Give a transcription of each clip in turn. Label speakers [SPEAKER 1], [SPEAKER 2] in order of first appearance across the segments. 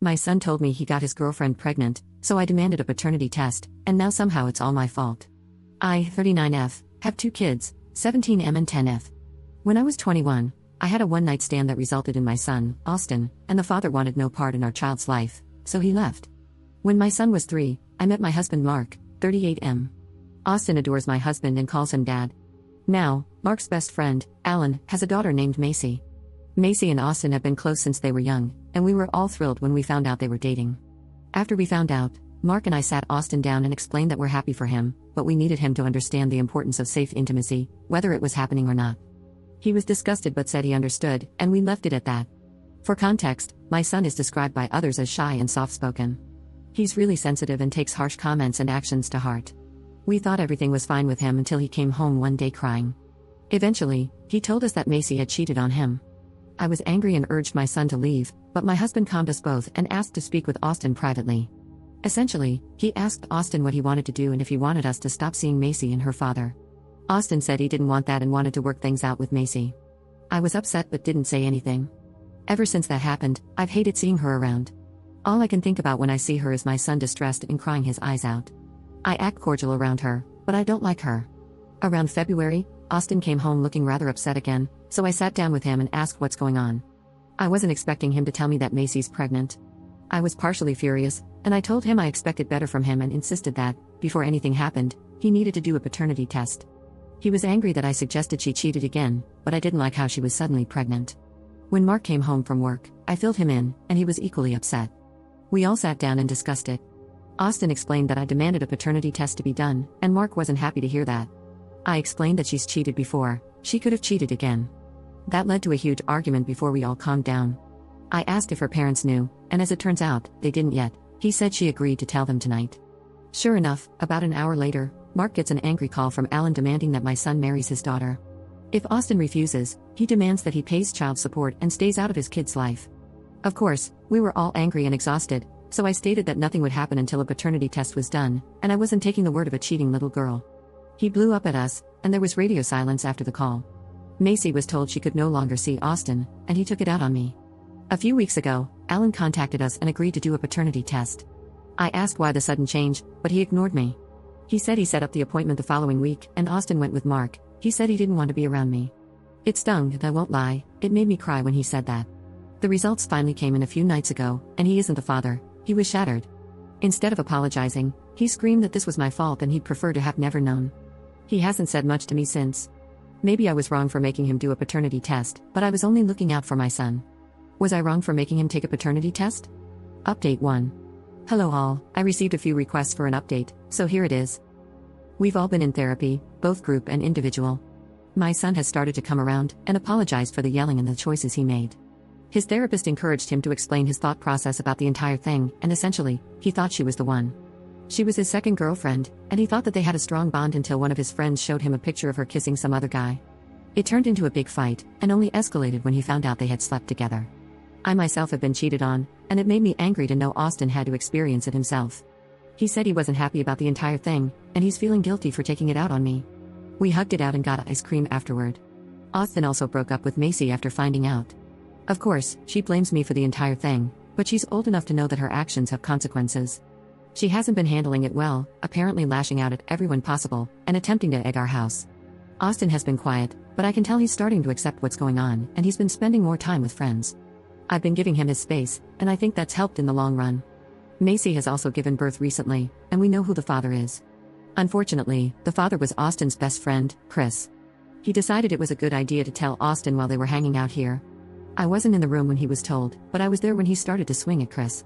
[SPEAKER 1] My son told me he got his girlfriend pregnant, so I demanded a paternity test, and now somehow it's all my fault. I, 39F, have 2 kids, 17M and 10F. When I was 21, I had a one-night stand that resulted in my son, Austin, and the father wanted no part in our child's life, so he left. When my son was 3, I met my husband Mark, 38M. Austin adores my husband and calls him Dad. Now, Mark's best friend, Alan, has a daughter named Macy. Macy and Austin have been close since they were young, and we were all thrilled when we found out they were dating. After we found out, Mark and I sat Austin down and explained that we're happy for him, but we needed him to understand the importance of safe intimacy, whether it was happening or not. He was disgusted but said he understood, and we left it at that. For context, my son is described by others as shy and soft-spoken. He's really sensitive and takes harsh comments and actions to heart. We thought everything was fine with him until he came home one day crying. Eventually, he told us that Macy had cheated on him. I was angry and urged my son to leave, but my husband calmed us both and asked to speak with Austin privately. Essentially, he asked Austin what he wanted to do and if he wanted us to stop seeing Macy and her father. Austin said he didn't want that and wanted to work things out with Macy. I was upset but didn't say anything. Ever since that happened, I've hated seeing her around. All I can think about when I see her is my son distressed and crying his eyes out. I act cordial around her, but I don't like her. Around February, Austin came home looking rather upset again, so I sat down with him and asked what's going on. I wasn't expecting him to tell me that Macy's pregnant. I was partially furious, and I told him I expected better from him and insisted that, before anything happened, he needed to do a paternity test. He was angry that I suggested she cheated again, but I didn't like how she was suddenly pregnant. When Mark came home from work, I filled him in, and he was equally upset. We all sat down and discussed it. Austin explained that I demanded a paternity test to be done, and Mark wasn't happy to hear that. I explained that she's cheated before, she could have cheated again. That led to a huge argument before we all calmed down. I asked if her parents knew, and as it turns out, they didn't yet. He said she agreed to tell them tonight. Sure enough, about an hour later, Mark gets an angry call from Alan demanding that my son marries his daughter. If Austin refuses, he demands that he pays child support and stays out of his kid's life. Of course, we were all angry and exhausted, so I stated that nothing would happen until a paternity test was done, and I wasn't taking the word of a cheating little girl. He blew up at us, and there was radio silence after the call. Macy was told she could no longer see Austin, and he took it out on me. A few weeks ago, Alan contacted us and agreed to do a paternity test. I asked why the sudden change, but he ignored me. He said he set up the appointment the following week, and Austin went with Mark. He said he didn't want to be around me. It stung, and I won't lie, it made me cry when he said that. The results finally came in a few nights ago, and he isn't the father. He was shattered. Instead of apologizing, he screamed that this was my fault and he'd prefer to have never known. He hasn't said much to me since. Maybe I was wrong for making him do a paternity test, but I was only looking out for my son. Was I wrong for making him take a paternity test? Update 1. Hello all, I received a few requests for an update, so here it is. We've all been in therapy, both group and individual. My son has started to come around and apologized for the yelling and the choices he made. His therapist encouraged him to explain his thought process about the entire thing, and essentially, he thought she was the one. She was his second girlfriend, and he thought that they had a strong bond until one of his friends showed him a picture of her kissing some other guy. It turned into a big fight, and only escalated when he found out they had slept together. I myself have been cheated on, and it made me angry to know Austin had to experience it himself. He said he wasn't happy about the entire thing, and he's feeling guilty for taking it out on me. We hugged it out and got ice cream afterward. Austin also broke up with Macy after finding out. Of course, she blames me for the entire thing, but she's old enough to know that her actions have consequences. She hasn't been handling it well, apparently lashing out at everyone possible, and attempting to egg our house. Austin has been quiet, but I can tell he's starting to accept what's going on, and he's been spending more time with friends. I've been giving him his space, and I think that's helped in the long run. Macy has also given birth recently, and we know who the father is. Unfortunately, the father was Austin's best friend, Chris. He decided it was a good idea to tell Austin while they were hanging out here. I wasn't in the room when he was told, but I was there when he started to swing at Chris.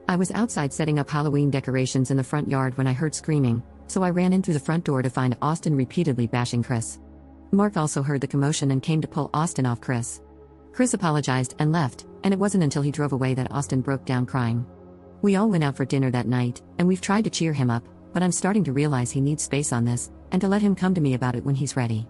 [SPEAKER 1] I was outside setting up Halloween decorations in the front yard when I heard screaming, so I ran in through the front door to find Austin repeatedly bashing Chris. Mark also heard the commotion and came to pull Austin off Chris. Chris apologized and left, and it wasn't until he drove away that Austin broke down crying. We all went out for dinner that night, and we've tried to cheer him up, but I'm starting to realize he needs space on this, and to let him come to me about it when he's ready.